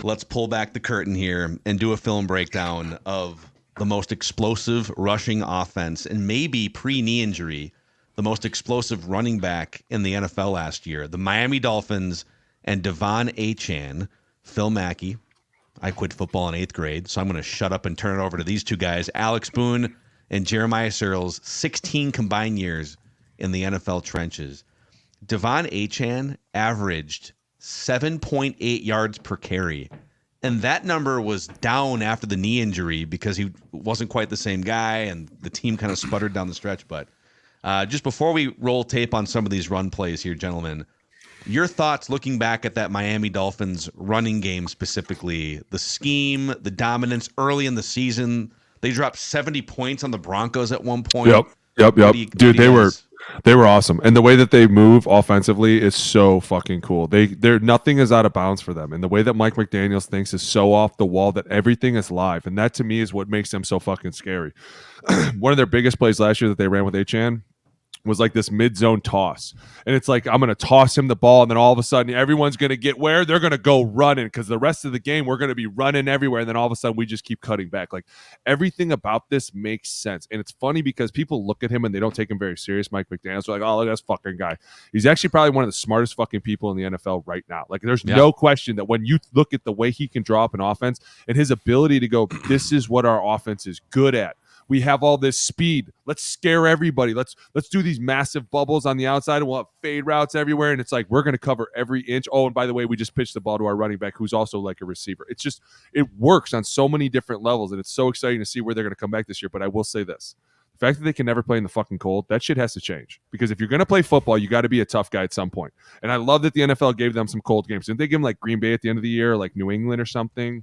let's pull back the curtain here and do a film breakdown of the most explosive rushing offense and maybe pre-knee injury, the most explosive running back in the NFL last year. The Miami Dolphins and De'Von Achane, Phil Mackey. I quit football in 8th grade, so I'm going to shut up and turn it over to these two guys, Alex Boone and Jeremiah Sirles, 16 combined years in the NFL trenches. De'Von Achane averaged 7.8 yards per carry. And that number was down after the knee injury because he wasn't quite the same guy and the team kind of sputtered down the stretch. But just before we roll tape on some of these run plays here, gentlemen, your thoughts looking back at that Miami Dolphins running game specifically, the scheme, the dominance early in the season. They dropped 70 points on the Broncos at one point. Yep. Dude, they were awesome. And the way that they move offensively is so fucking cool. They're nothing is out of bounds for them. And the way that Mike McDaniel thinks is so off the wall that everything is live. And that to me is what makes them so fucking scary. One of their biggest plays last year that they ran with Achane was like this mid-zone toss. And it's like, I'm going to toss him the ball, and then all of a sudden everyone's going to get where? They're going to go running because the rest of the game we're going to be running everywhere, and then all of a sudden we just keep cutting back. Like, everything about this makes sense. And it's funny because people look at him and they don't take him very serious. Mike McDaniel's like, oh, look at this fucking guy. He's actually probably one of the smartest fucking people in the NFL right now. Like, there's no question that when you look at the way he can draw up an offense and his ability to go, this is what our offense is good at. We have all this speed. Let's scare everybody. Let's do these massive bubbles on the outside, and we'll have fade routes everywhere. And it's like, we're going to cover every inch. Oh, and by the way, we just pitched the ball to our running back, who's also like a receiver. It's just, it works on so many different levels, and it's so exciting to see where they're going to come back this year. But I will say this. The fact that they can never play in the fucking cold, that shit has to change. Because if you're going to play football, you got to be a tough guy at some point. And I love that the NFL gave them some cold games. Didn't they give them like Green Bay at the end of the year, or like New England or something?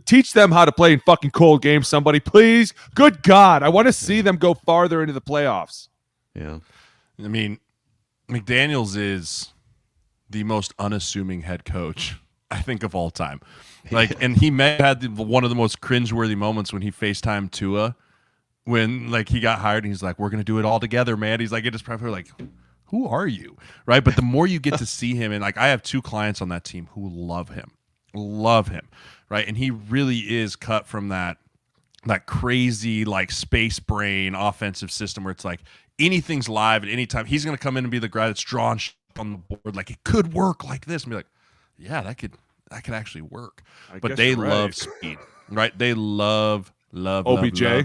Teach them how to play in fucking cold games, somebody, please. Good God, I want to see them go farther into the playoffs. Yeah, I mean, McDaniels is the most unassuming head coach I think of all time. Like, and he had one of the most cringeworthy moments when he FaceTimed Tua when like he got hired, and he's like, "We're gonna do it all together, man." He's like, "It is probably like." Who are you? Right. But the more you get to see him, and like I have 2 clients on that team who love him. Right. And he really is cut from that crazy like space brain offensive system where it's like anything's live at any time. He's going to come in and be the guy that's drawing on the board. Like, it could work like this, and be like, yeah, that could actually work. But they love speed, right? They love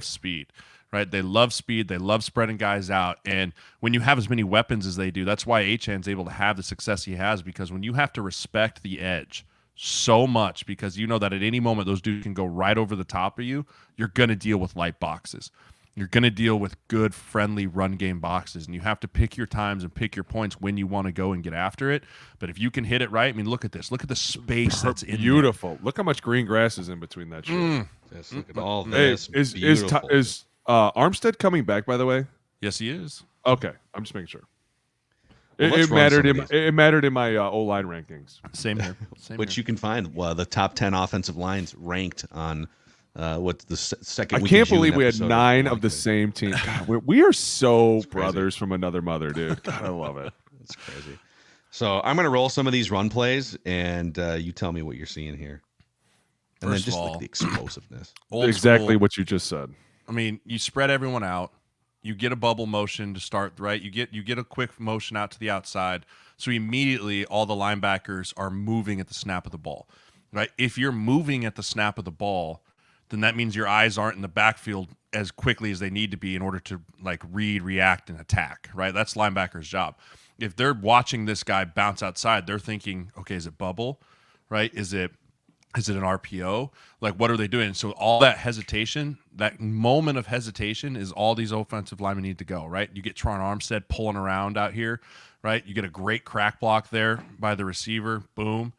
speed, right? They love speed. They love spreading guys out. And when you have as many weapons as they do, that's why Achane's able to have the success he has, because when you have to respect the edge so much, because you know that at any moment those dudes can go right over the top of you, you're going to deal with light boxes. You're going to deal with good, friendly run game boxes, and you have to pick your times and pick your points when you want to go and get after it. But if you can hit it right, I mean, look at this. Look at the space that's in beautiful. Look how much green grass is in between that shit. Just look at all this. Is Armstead coming back, by the way? Yes, he is. Okay, I'm just making sure. Well, it mattered in my O-line rankings. Same here. Which you can find the top 10 offensive lines ranked on what's the second. I can't believe we had 9 of the same team. God, we are so brothers from another mother, dude. God, I love it. It's crazy. So I'm going to roll some of these run plays, and you tell me what you're seeing here. And then just like the explosiveness. Exactly what you just said. I mean, you spread everyone out. You get a bubble motion to start, right? You get a quick motion out to the outside. So immediately all the linebackers are moving at the snap of the ball, right? If you're moving at the snap of the ball, then that means your eyes aren't in the backfield as quickly as they need to be in order to like read, react, and attack, right? That's linebacker's job. If they're watching this guy bounce outside, they're thinking, okay, is it bubble, right? Is it an RPO? Like, what are they doing? So all that hesitation, that moment of hesitation is all these offensive linemen need to go, right? You get Tron Armstead pulling around out here, right? You get a great crack block there by the receiver, boom.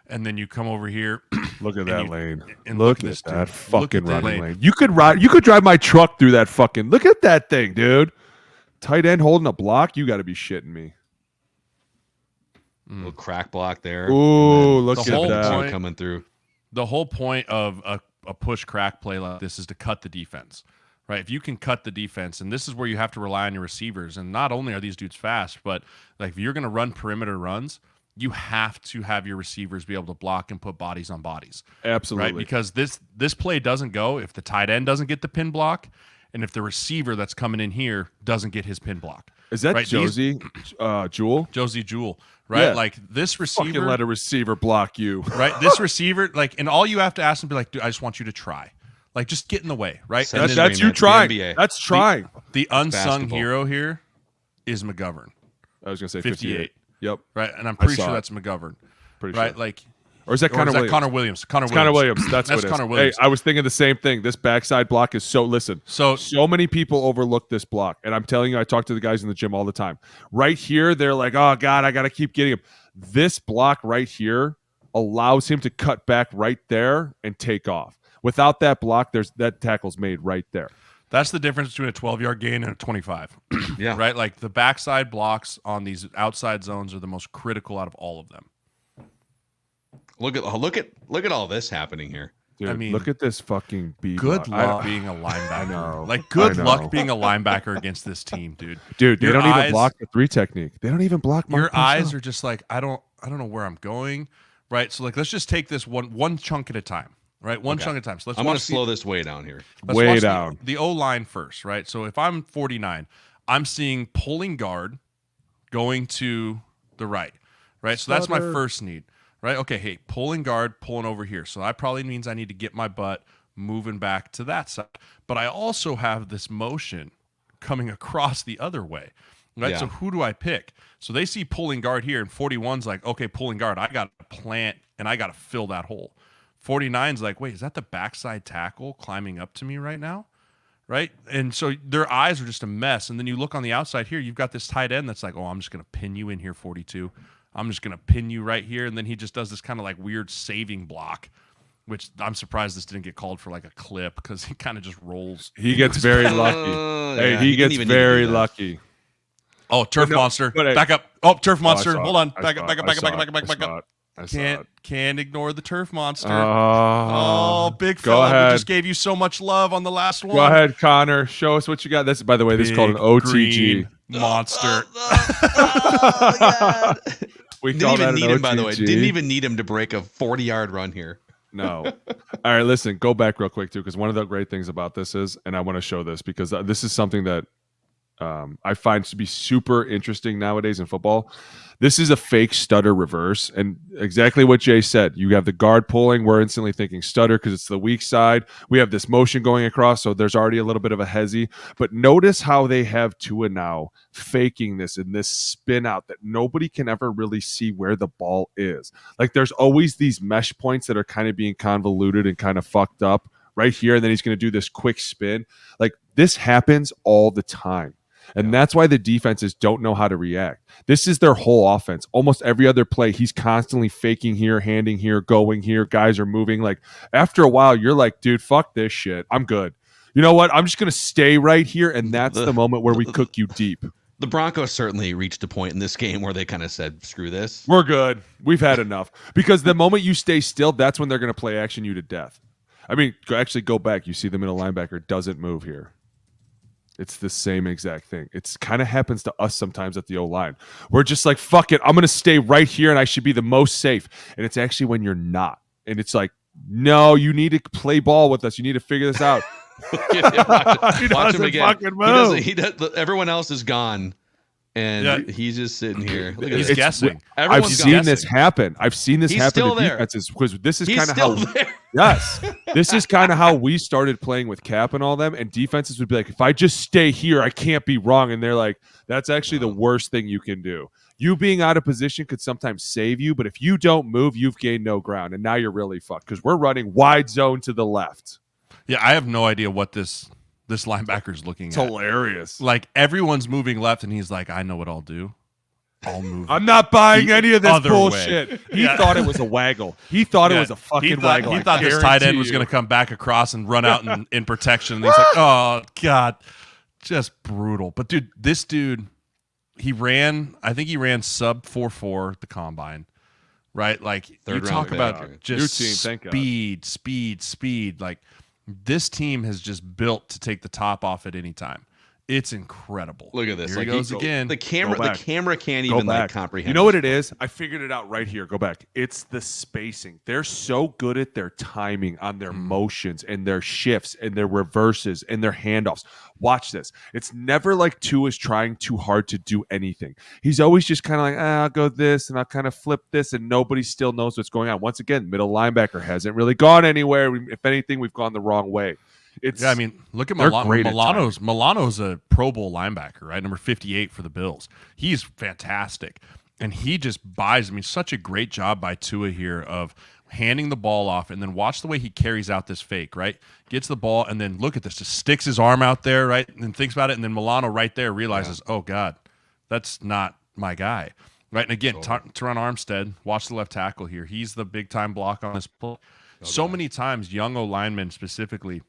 And then you come over here. Look at that lane. And look at that fucking running lane. You could drive my truck through that fucking, look at that thing, dude. Tight end holding a block? You got to be shitting me. Little crack block there. Ooh, look at that. Coming through. The whole point of a push crack play like this is to cut the defense, right? If you can cut the defense, and this is where you have to rely on your receivers. And not only are these dudes fast, but like if you're going to run perimeter runs, you have to have your receivers be able to block and put bodies on bodies. Absolutely. Right? Because this play doesn't go if the tight end doesn't get the pin block and if the receiver that's coming in here doesn't get his pin block. Is that right? Josie Jewell? Josie Jewell, right? Yeah. Like this receiver. Fucking let a receiver block you. Right? This receiver, like, and all you have to ask him be like, dude, I just want you to try. Like, just get in the way, right? That's That's you trying. That's trying. The unsung basketball. hero here is McGovern. I was going to say 58. Yep. Right? And I'm pretty saw sure it. that's McGovern. Pretty right? sure. Like, Or is that Connor Williams? Connor Williams. Connor Williams. That's what it is. Connor Williams. Hey, I was thinking the same thing. This backside block is so many people overlook this block. And I'm telling you, I talk to the guys in the gym all the time. Right here, they're like, oh, God, I got to keep getting him. This block right here allows him to cut back right there and take off. Without that block, that tackle's made right there. That's the difference between a 12-yard gain and a 25. Yeah. Right? Like the backside blocks on these outside zones are the most critical out of all of them. Look at all this happening here. Dude, I mean, look at this fucking beat. Good luck being a linebacker. I know. Like good I know. luck being a linebacker against this team, dude. Dude, they Your don't even eyes- block the 3 technique. They don't even block Your Mark eyes Purcell. are just like, I don't know where I'm going. Right? So like let's just take this one chunk at a time. Right? One chunk at a time. So let's I'm going to watch slow this way down here. let's way watch down. The O-line first, right? So if I'm 49, I'm seeing pulling guard going to the right. Right? So that's my Stutter. first need. Right? Okay, hey, pulling guard, pulling over here. So that probably means I need to get my butt moving back to that side. But I also have this motion coming across the other way. Right? Yeah. So who do I pick? So they see pulling guard here, and 41's like, okay, pulling guard, I got to plant and I got to fill that hole. 49's like, wait, is that the backside tackle climbing up to me right now? Right? And so their eyes are just a mess. And then you look on the outside here, you've got this tight end that's like, oh, I'm just going to pin you in here, 42. I'm just going to pin you right here. And then he just does this kind of like weird saving block, which I'm surprised this didn't get called for like a clip because he kind of just rolls. He gets very lucky. Hey, yeah, he didn't gets even need to very do that. lucky. Oh, turf monster. but hey- Back up. Oh, turf Oh, I monster. saw it. Hold on. I Back saw up, it. back up, I back up, saw back up, it. back up, back I saw up. it. I saw it. Can't ignore the turf monster. Oh, Big go fella. ahead. We just gave you so much love on the last one. Go ahead, Connor. Show us what you got. This, by the way, this is called an Big OTG. green monster. Oh, God. We Didn't call even that need an him, by the way. OTG. Didn't even need him to break a 40-yard run here. No. All right, listen, go back real quick, too, because one of the great things about this is, and I want to show this because this is something that I find to be super interesting nowadays in football. This is a fake stutter reverse, and exactly what Jay said. You have the guard pulling. We're instantly thinking stutter because it's the weak side. We have this motion going across, so there's already a little bit of a hezzy. But notice how they have Tua now faking this in this spin out that nobody can ever really see where the ball is. Like there's always these mesh points that are kind of being convoluted and kind of fucked up right here, and then he's going to do this quick spin. Like this happens all the time. And that's why the defenses don't know how to react. This is their whole offense. Almost every other play, he's constantly faking here, handing here, going here. Guys are moving. Like after a while, you're like, dude, fuck this shit. I'm good. You know what? I'm just going to stay right here. And that's the moment where we cook you deep. The Broncos certainly reached a point in this game where they kind of said, screw this. We're good. We've had enough. Because the moment you stay still, that's when they're going to play action you to death. I mean, actually go back. You see the middle linebacker doesn't move here. It's the same exact thing. It's kind of happens to us sometimes at the O-line. We're just like, fuck it. I'm going to stay right here and I should be the most safe. And it's actually when you're not. And it's like, no, you need to play ball with us. You need to figure this out. Watch him again. Fucking move. He does, everyone else is gone. And he's just sitting here. Look at He's this. guessing. I've Everyone's seen guessing. this happen. I've seen this He's happen still to there. defenses because this is He's kind of still how there. Yes. This is kind of how we started playing with Cap and all them. And defenses would be like, if I just stay here, I can't be wrong. And they're like, that's actually the worst thing you can do. You being out of position could sometimes save you, but if you don't move, you've gained no ground. And now you're really fucked because we're running wide zone to the left. Yeah, I have no idea what this linebacker's looking It's at. hilarious. Like everyone's moving left, and he's like, I know what I'll do. I'll move. I'm not buying any of this other bullshit. way. He Yeah. thought it was a waggle. He thought it was a fucking waggle. He I thought this tight end guarantee was you. going to come back across and run out in protection. And he's like, oh, God. Just brutal. But, dude, this dude, I think he ran sub 4.4 at the combine, right? Like, Third you round talk about pick. just New team, thank God. speed. Like, this team has just built to take the top off at any time. It's incredible. Look at this. Here he goes again. The camera can't Go even back. comprehend. You know what it is? I figured it out right here. Go back. It's the spacing. They're so good at their timing on their motions and their shifts and their reverses and their handoffs. Watch this. It's never like Tua is trying too hard to do anything. He's always just kind of like, I'll go this and I'll kind of flip this, and nobody still knows what's going on. Once again, middle linebacker hasn't really gone anywhere. If anything, we've gone the wrong way. I mean, look at they're great at Milano's a Pro Bowl linebacker, right? Number 58 for the Bills. He's fantastic. And he just buys, such a great job by Tua here of handing the ball off, and then watch the way he carries out this fake, right? Gets the ball, and then look at this, just sticks his arm out there, right? And then thinks about it, and then Milano right there realizes, oh, God, that's not my guy. Right? And again, Teron Armstead, watch the left tackle here. He's the big-time block on this play. So many times, young O-linemen specifically,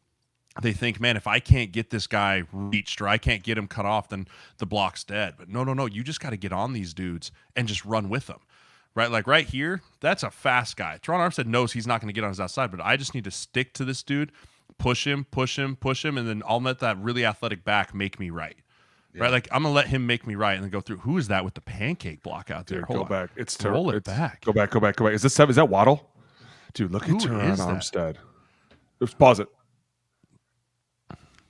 they think, man, if I can't get this guy reached or I can't get him cut off, then the block's dead. But no. You just got to get on these dudes and just run with them, right? Like right here, that's a fast guy. Teron Armstead knows he's not going to get on his outside, but I just need to stick to this dude, push him, and then I'll let that really athletic back make me right. Yeah. Right? Like I'm going to let him make me right and then go through. Who is that with the pancake block out there? Dude, go back. It's roll it back. Go back. Is that Waddle? Dude, look at Teron Armstead. Let's pause it.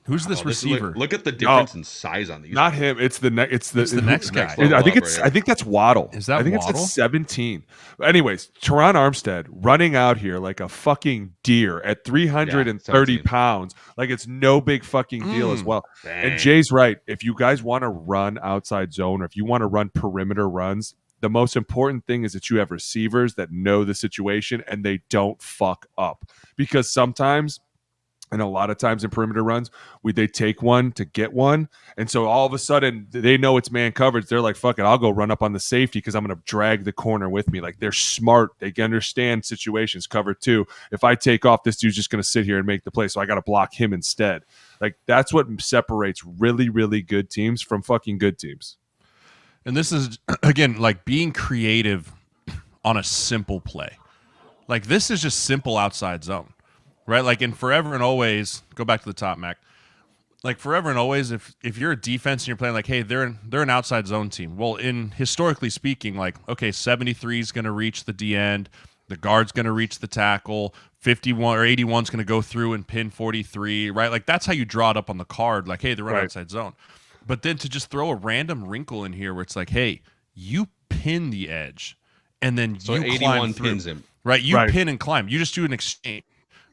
Who's this receiver? Look at the difference in size on these. Not him. It's the next guy. I think that's Waddle. Is that I think Waddle? it's at 17. Anyways, Teron Armstead running out here like a fucking deer at 330 pounds. Like it's no big fucking deal as well. Dang. And Jay's right. If you guys want to run outside zone, or if you want to run perimeter runs, the most important thing is that you have receivers that know the situation and they don't fuck up. Because sometimes, and a lot of times in perimeter runs, they take one to get one. And so all of a sudden they know it's man coverage. They're like, fuck it, I'll go run up on the safety because I'm going to drag the corner with me. Like they're smart. They understand situations. Cover two. If I take off, this dude's just going to sit here and make the play. So I got to block him instead. Like that's what separates really, really good teams from fucking good teams. And this is, again, like being creative on a simple play. Like this is just simple outside zone. Right, like in forever and always, go back to the top, Mac. Like forever and always, if you're a defense and you're playing like, hey, they're an outside zone team. Well, in historically speaking, like, okay, 73 is going to reach the D end, the guard's going to reach the tackle, 51 or 81 is going to go through and pin 43. Right, like that's how you draw it up on the card. Like, hey, they're outside zone. But then to just throw a random wrinkle in here where it's like, hey, you pin the edge, and then you 81 climb through. Pins him. Right, you pin and climb. You just do an exchange.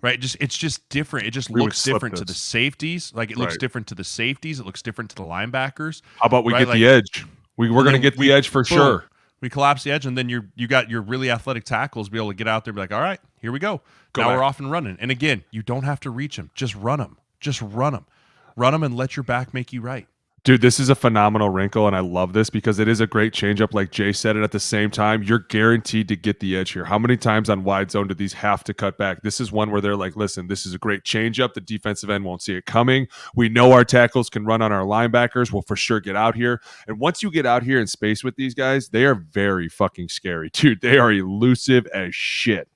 Right, it's just different. It just looks different to the safeties. Like it looks different to the safeties. It looks different to the linebackers. How about we get the edge? We're going to get the edge for sure. We collapse the edge, and then you got your really athletic tackles be able to get out there and be like, all right, here we go. Now we're off and running. And again, you don't have to reach them. Just run them. Run them and let your back make you right. Dude, this is a phenomenal wrinkle, and I love this because it is a great changeup. Like Jay said, and at the same time, you're guaranteed to get the edge here. How many times on wide zone do these have to cut back? This is one where they're like, listen, this is a great changeup. The defensive end won't see it coming. We know our tackles can run on our linebackers. We'll for sure get out here. And once you get out here in space with these guys, they are very fucking scary. Dude, they are elusive as shit.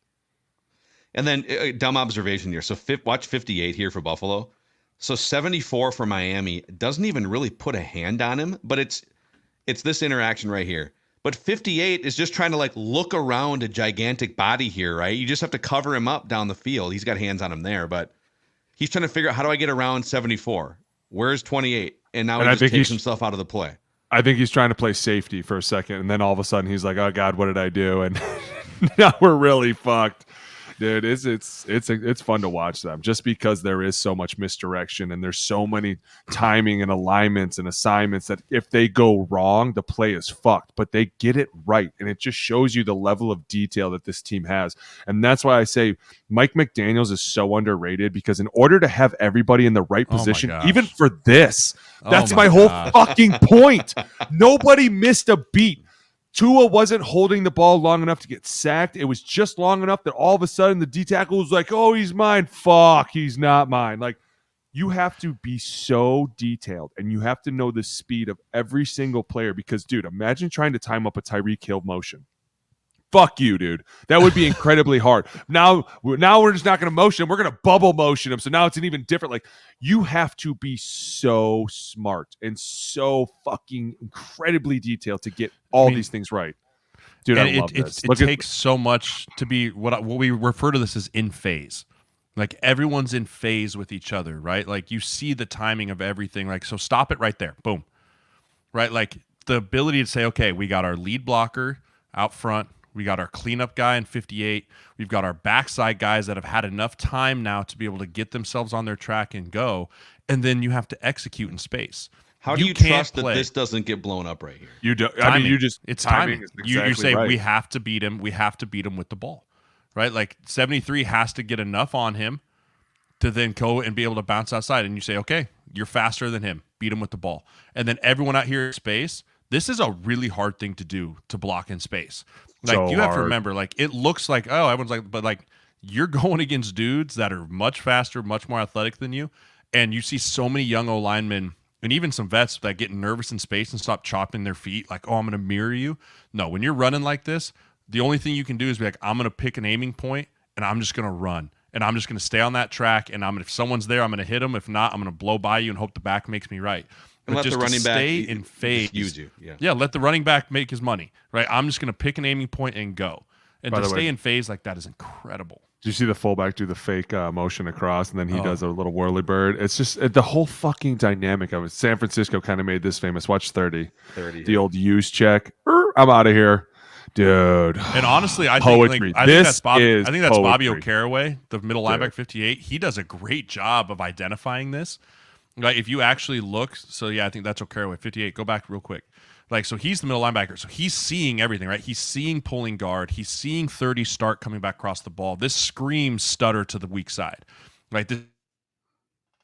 And then, dumb observation here. So watch 58 here for Buffalo. So 74 for Miami doesn't even really put a hand on him, but it's this interaction right here. But 58 is just trying to like look around a gigantic body here, right? You just have to cover him up down the field. He's got hands on him there, but he's trying to figure out how do I get around 74? Where's 28? And now he just takes himself out of the play. I think he's trying to play safety for a second, and then all of a sudden he's like, oh God, what did I do? And now we're really fucked. Dude, it's fun to watch them just because there is so much misdirection and there's so many timing and alignments and assignments that if they go wrong, the play is fucked. But they get it right, and it just shows you the level of detail that this team has. And that's why I say Mike McDaniels is so underrated, because in order to have everybody in the right position, even for this, that's my whole fucking point. Nobody missed a beat. Tua wasn't holding the ball long enough to get sacked. It was just long enough that all of a sudden the D tackle was like, oh, he's mine. Fuck, he's not mine. Like, you have to be so detailed, and you have to know the speed of every single player, because, dude, imagine trying to time up a Tyreek Hill motion. Fuck you, dude. That would be incredibly hard. Now we're just not going to motion him. We're going to bubble motion him. So now it's an even different. Like, you have to be so smart and so fucking incredibly detailed to get all these things right. Dude, I love this. It takes so much to be what we refer to this as in phase. Like, everyone's in phase with each other, right? Like, you see the timing of everything. Like, so stop it right there. Boom. Right? Like, the ability to say, okay, we got our lead blocker out front. We got our cleanup guy in 58. We've got our backside guys that have had enough time now to be able to get themselves on their track and go. And then you have to execute in space. How do you trust that this doesn't get blown up right here? You do. Timing. I mean, it's timing. timing. Exactly you say right. we have to beat him. We have to beat him with the ball, right? Like, 73 has to get enough on him to then go and be able to bounce outside. And you say, okay, you're faster than him. Beat him with the ball. And then everyone out here in space, this is a really hard thing to do, to block in space. Like, so you have to remember, like, it looks like, oh, everyone's like, but like, you're going against dudes that are much faster, much more athletic than you. And you see so many young O linemen and even some vets that get nervous in space and stop chopping their feet. Like, oh, I'm going to mirror you. No, when you're running like this, the only thing you can do is be like, I'm going to pick an aiming point and I'm just going to run. And I'm just going to stay on that track. And if someone's there, I'm going to hit them. If not, I'm going to blow by you and hope the back makes me right. And let the running back stay in phase. Use you. Yeah, let the running back make his money. Right. I'm just going to pick an aiming point and go. And to stay in phase like that is incredible. Did you see the fullback do the fake motion across, and then he does a little whirly bird? It's just the whole fucking dynamic of it. San Francisco kind of made this famous. Watch 30. The old use check. I'm out of here. Dude. And honestly, I think that's Bobby O'Caraway, the middle linebacker 58. He does a great job of identifying this. Like, if you actually look, so yeah, I think that's O'Caraway, 58. Go back real quick. Like, so he's the middle linebacker. So he's seeing everything, right? He's seeing pulling guard. He's seeing 30 start coming back across the ball. This screams stutter to the weak side, right? This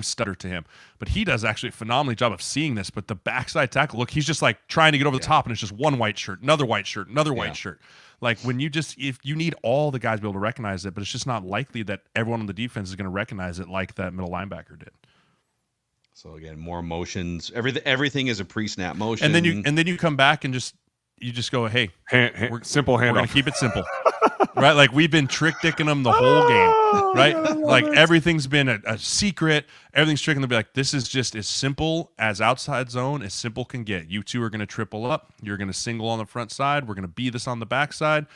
stutter to him. But he does actually a phenomenal job of seeing this. But the backside tackle, look, he's just like trying to get over the top, and it's just one white shirt, another white shirt, another white shirt. Like, if you need all the guys to be able to recognize it, but it's just not likely that everyone on the defense is going to recognize it like that middle linebacker did. So again, more motions. Everything is a pre-snap motion. And then you come back and you just go, hey, simple handoff. We're gonna keep it simple, right? Like, we've been trick dicking them the whole game, right? Like, everything's been a secret. Everything's tricking them. Be like, this is just as simple as outside zone as simple can get. You two are gonna triple up. You're gonna single on the front side. We're gonna be this on the back side.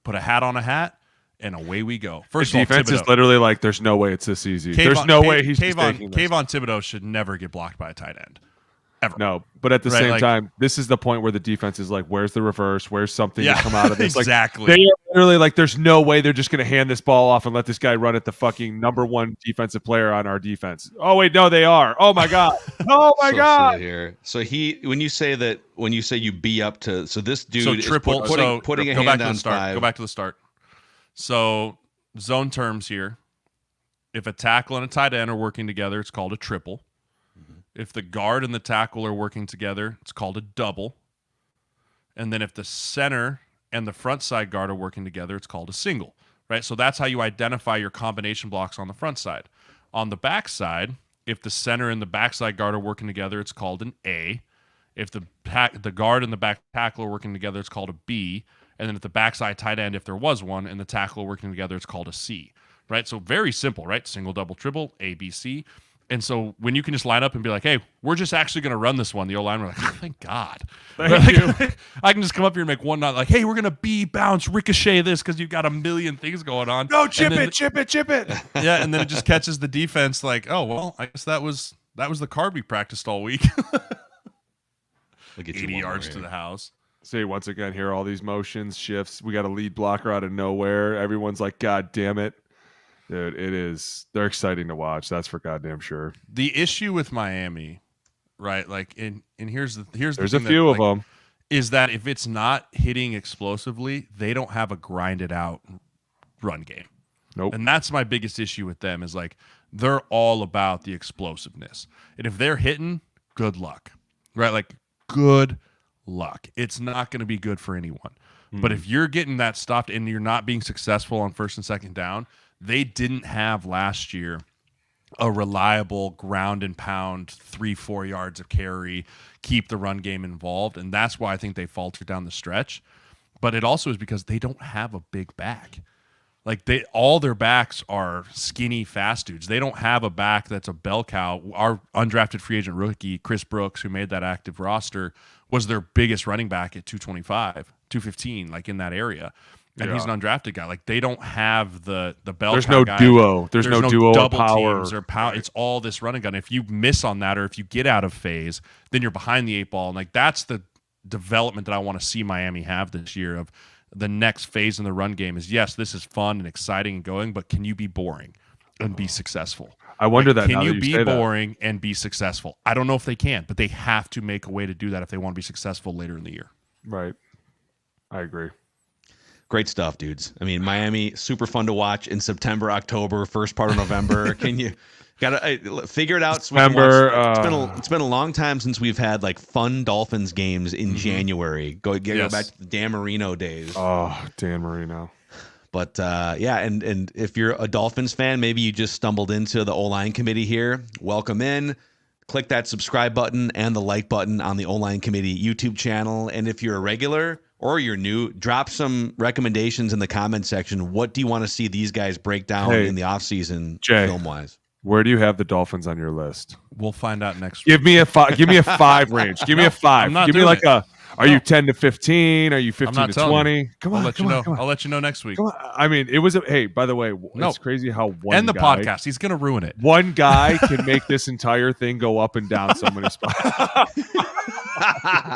Put a hat on a hat. And away we go. First of all, defense is literally like, there's no way it's this easy. There's no way he's taking this. Kayvon Thibodeau should never get blocked by a tight end. Ever. No, but at the same time, this is the point where the defense is like, where's the reverse? Where's something to come out of this? Exactly. Like, they are literally like, there's no way they're just going to hand this ball off and let this guy run at the fucking number one defensive player on our defense. Oh, wait, no, they are. Oh, my God. Oh, my God. Here. So when you say you be up to, so this dude is putting a hand on five. Go back to the start. So, zone terms here. If a tackle and a tight end are working together, it's called a triple. If the guard and the tackle are working together, it's called a double. And then if the center and the front side guard are working together, it's called a single, right? So that's how you identify your combination blocks on the front side. On the back side, if the center and the backside guard are working together, it's called an A. If the guard and the back tackle are working together, it's called a B. And then if the backside tight end, if there was one, and the tackle working together, it's called a C, right? So very simple, right? Single, double, triple, A, B, C. And so when you can just line up and be like, hey, we're just actually going to run this one, the O-line, we're like, oh, thank God. Thank you. I can just come up here and make one not like, hey, we're going to B, bounce, ricochet this because you've got a million things going on. No, chip it. Yeah, and then it just catches the defense like, oh, well, I guess that was the card we practiced all week. We'll get 80 yards to the house. See, once again, here are all these motions, shifts. We got a lead blocker out of nowhere. Everyone's like, God damn it. Dude, they're exciting to watch. That's for goddamn sure. The issue with Miami, right? Like, and here's there's a few of them, is that if it's not hitting explosively, they don't have a grinded out run game. Nope. And that's my biggest issue with them is like, they're all about the explosiveness. And if they're hitting, good luck, right? Like, good luck. It's not going to be good for anyone. But if you're getting that stopped and you're not being successful on first and second down, they didn't have last year a reliable ground and pound 3-4 yards of carry, keep the run game involved. And that's why I think they faltered down the stretch. but it also is because they don't have a big back. Like all their backs are skinny, fast dudes. They don't have a back that's a bell cow. Our undrafted free agent rookie, Chris Brooks, who made that active roster, was their biggest running back at 225, 215, like in that area. And he's an undrafted guy. Like they don't have the bell There's cow no guy. duo. There's no duo double power. teams or power. It's all this running gun. If you miss on that or if you get out of phase, then you're behind the 8 ball. And like that's the development that I want to see Miami have this year of the next phase in the run game is, yes, this is fun and exciting and going, but can you be boring and be successful? I wonder like, that. Can you be boring and be successful? I don't know if they can, but they have to make a way to do that if they want to be successful later in the year. Right. I agree. Great stuff, dudes. I mean, Miami, super fun to watch in September, October, first part of November. Can you gotta figure it out? So we can watch. It's been a long time since we've had like fun Dolphins games in January. Go back to the Dan Marino days. Oh, Dan Marino. But yeah, and if you're a Dolphins fan, maybe you just stumbled into the O-line committee here. Welcome in. Click that subscribe button and the like button on the O-line committee YouTube channel. And if you're a regular or you're new, drop some recommendations in the comment section. What do you want to see these guys break down in the offseason film-wise? Where do you have the Dolphins on your list? We'll find out next week. Give me a 5 range. Give me a 5. Give me like are you 10 to 15? Are you 15 to 20? Come on, I'll let you know. I'll let you know next week. Come on. I mean, it was hey, by the way, it's crazy how one the podcast. He's going to ruin it. One guy can make this entire thing go up and down so many spots.